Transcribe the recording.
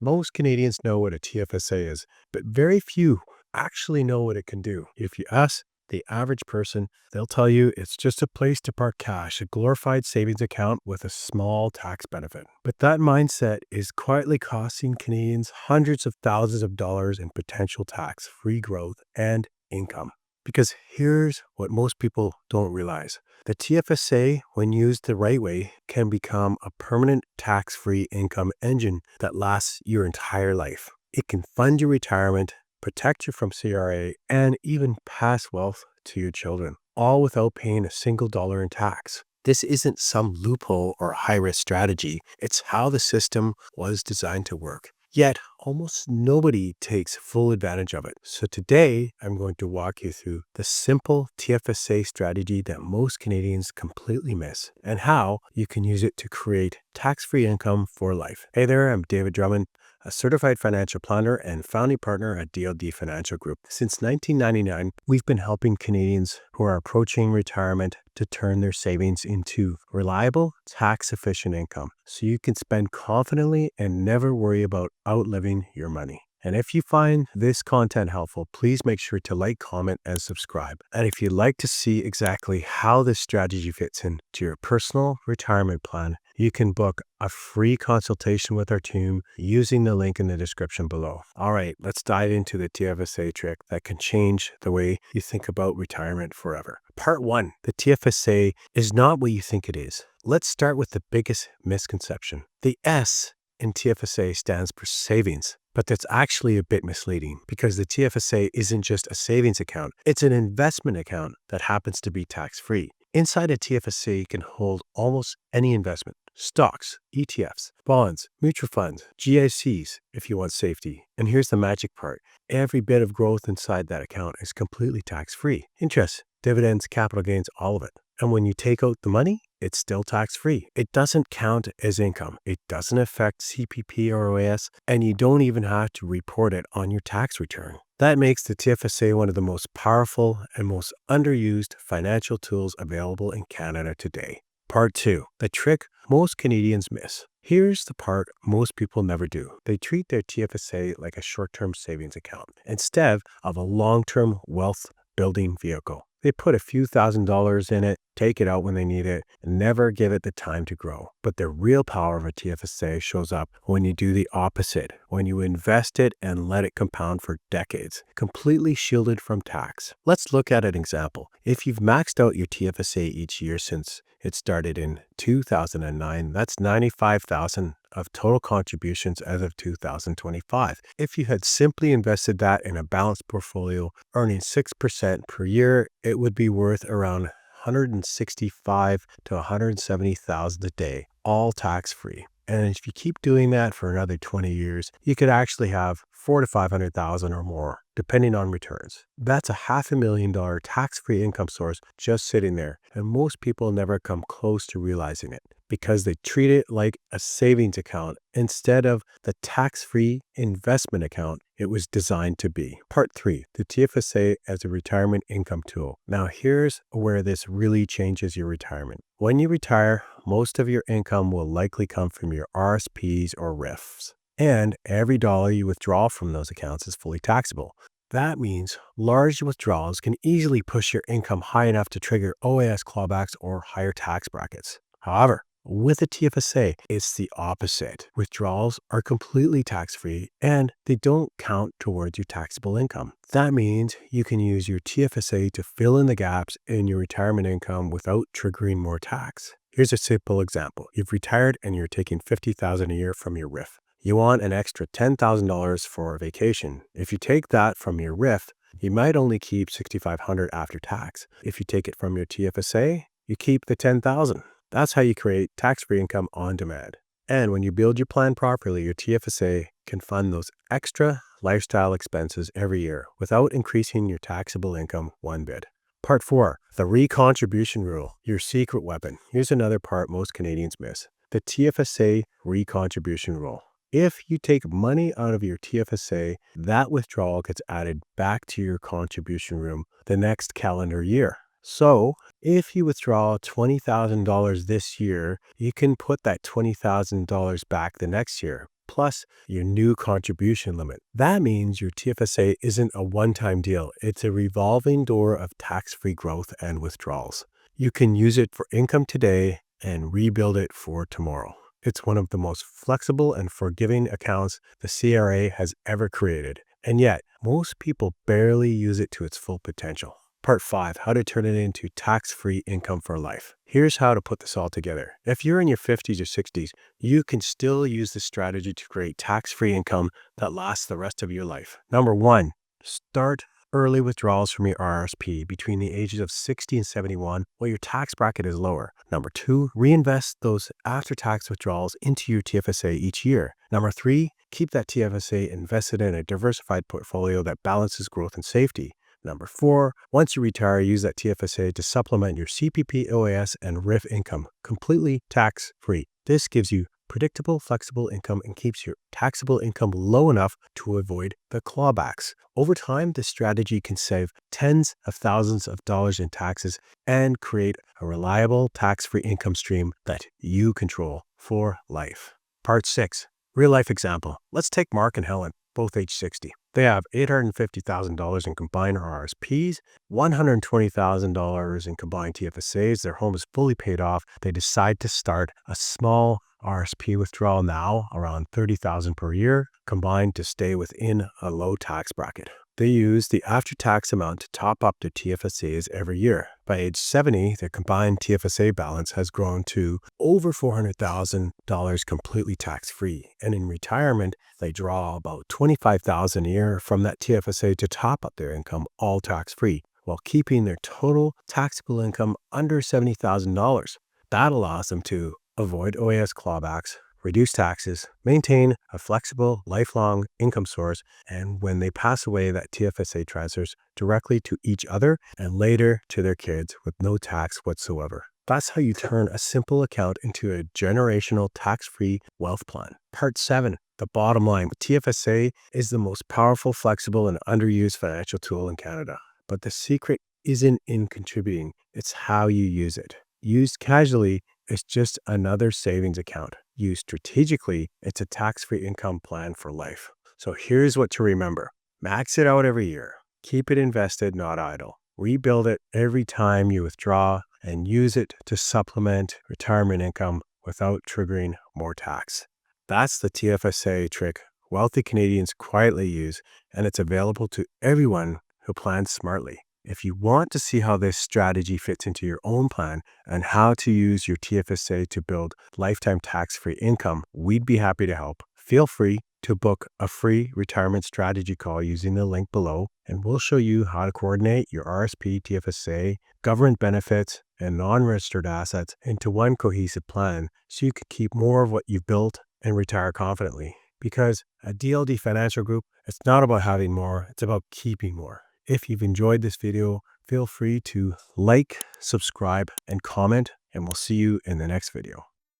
Most Canadians know what a TFSA is, but very few actually know what it can do. If you ask the average person, they'll tell you it's just a place to park cash, a glorified savings account with a small tax benefit. But that mindset is quietly costing Canadians hundreds of thousands of dollars in potential tax-free growth and income. Because here's what most people don't realize. The TFSA, when used the right way, can become a permanent tax-free income engine that lasts your entire life. It can fund your retirement, protect you from CRA, and even pass wealth to your children, all without paying a single dollar in tax. This isn't some loophole or high-risk strategy. It's how the system was designed to work. Yet, almost nobody takes full advantage of it. So today, I'm going to walk you through the simple TFSA strategy that most Canadians completely miss and how you can use it to create tax-free income for life. Hey there, I'm David Drummond, a certified financial planner and founding partner at DLD Financial Group. Since 1999, we've been helping Canadians who are approaching retirement to turn their savings into reliable, tax-efficient income so you can spend confidently and never worry about outliving your money. And if you find this content helpful, please make sure to like, comment, and subscribe. And if you'd like to see exactly how this strategy fits into your personal retirement plan, you can book a free consultation with our team using the link in the description below. All right, let's dive into the TFSA trick that can change the way you think about retirement forever. Part 1, the TFSA is not what you think it is. Let's start with the biggest misconception. The S in TFSA stands for savings. But that's actually a bit misleading because the TFSA isn't just a savings account. It's an investment account that happens to be tax-free. Inside a TFSA, you can hold almost any investment: stocks, ETFs, bonds, mutual funds, GICs if you want safety. And here's the magic part. Every bit of growth inside that account is completely tax-free. Interest, dividends, capital gains, all of it. And when you take out the money, it's still tax-free. It doesn't count as income. It doesn't affect CPP or OAS, and you don't even have to report it on your tax return. That makes the TFSA one of the most powerful and most underused financial tools available in Canada today. Part 2, the trick most Canadians miss. Here's the part most people never do. They treat their TFSA like a short-term savings account instead of a long-term wealth building vehicle. They put a few $1,000s in it, take it out when they need it, and never give it the time to grow. But the real power of a TFSA shows up when you do the opposite, when you invest it and let it compound for decades, completely shielded from tax. Let's look at an example. If you've maxed out your TFSA each year since it started in 2009, that's $95,000 of total contributions as of 2025. If you had simply invested that in a balanced portfolio, earning 6% per year, it would be worth around $165,000 to $170,000 a day, all tax-free. And if you keep doing that for another 20 years, you could actually have $400,000 to $500,000 or more, depending on returns. That's a $500,000 tax-free income source just sitting there, and most people never come close to realizing it because they treat it like a savings account instead of the tax-free investment account it was designed to be. Part 3, the TFSA as a retirement income tool. Now here's where this really changes your retirement. When you retire, most of your income will likely come from your RRSPs or RRIFs. And every dollar you withdraw from those accounts is fully taxable. That means large withdrawals can easily push your income high enough to trigger OAS clawbacks or higher tax brackets. However, with a TFSA, it's the opposite. Withdrawals are completely tax-free and they don't count towards your taxable income. That means you can use your TFSA to fill in the gaps in your retirement income without triggering more tax. Here's a simple example. You've retired and you're taking $50,000 a year from your RRIF. You want an extra $10,000 for a vacation. If you take that from your RRIF, you might only keep $6,500 after tax. If you take it from your TFSA, you keep the $10,000. That's how you create tax-free income on demand. And when you build your plan properly, your TFSA can fund those extra lifestyle expenses every year without increasing your taxable income one bit. Part 4, the Recontribution rule, your secret weapon. Here's another part most Canadians miss. The TFSA Recontribution rule. If you take money out of your TFSA, that withdrawal gets added back to your contribution room the next calendar year. So if you withdraw $20,000 this year, you can put that $20,000 back the next year. plus your new contribution limit. That means your TFSA isn't a one-time deal. It's a revolving door of tax-free growth and withdrawals. You can use it for income today and rebuild it for tomorrow. It's one of the most flexible and forgiving accounts the CRA has ever created. And yet, most people barely use it to its full potential. Part 5, how to turn it into tax-free income for life. Here's how to put this all together. If you're in your 50s or 60s, you can still use this strategy to create tax-free income that lasts the rest of your life. Number 1, start early withdrawals from your RRSP between the ages of 60 and 71 while your tax bracket is lower. Number 2, reinvest those after-tax withdrawals into your TFSA each year. Number 3, keep that TFSA invested in a diversified portfolio that balances growth and safety. Number 4, once you retire, use that TFSA to supplement your CPP, OAS, and RRIF income completely tax-free. This gives you predictable, flexible income and keeps your taxable income low enough to avoid the clawbacks. Over time, this strategy can save tens of thousands of dollars in taxes and create a reliable tax-free income stream that you control for life. Part 6, real-life example. Let's take Mark and Helen, both age 60. They have $850,000 in combined RRSPs, $120,000 in combined TFSAs. Their home is fully paid off. They decide to start a small RRSP withdrawal now, around $30,000 per year, combined to stay within a low tax bracket. They use the after-tax amount to top up their TFSAs every year. By age 70, their combined TFSA balance has grown to over $400,000 completely tax-free. And in retirement, they draw about $25,000 a year from that TFSA to top up their income, all tax-free, while keeping their total taxable income under $70,000. That allows them to avoid OAS clawbacks, reduce taxes, maintain a flexible, lifelong income source, and when they pass away, that TFSA transfers directly to each other and later to their kids with no tax whatsoever. That's how you turn a simple account into a generational tax-free wealth plan. Part 7, the bottom line. TFSA is the most powerful, flexible, and underused financial tool in Canada. But the secret isn't in contributing, it's how you use it. Used casually, it's just another savings account. Used strategically, it's a tax-free income plan for life. So here's what to remember. Max it out every year. Keep it invested, not idle. Rebuild it every time you withdraw and use it to supplement retirement income without triggering more tax. That's the TFSA trick wealthy Canadians quietly use, and it's available to everyone who plans smartly. If you want to see how this strategy fits into your own plan and how to use your TFSA to build lifetime tax-free income, we'd be happy to help. Feel free to book a free retirement strategy call using the link below, and we'll show you how to coordinate your RSP, TFSA, government benefits, and non-registered assets into one cohesive plan so you can keep more of what you've built and retire confidently. Because at DLD Financial Group, it's not about having more, it's about keeping more. If you've enjoyed this video, feel free to like, subscribe, and comment, and we'll see you in the next video.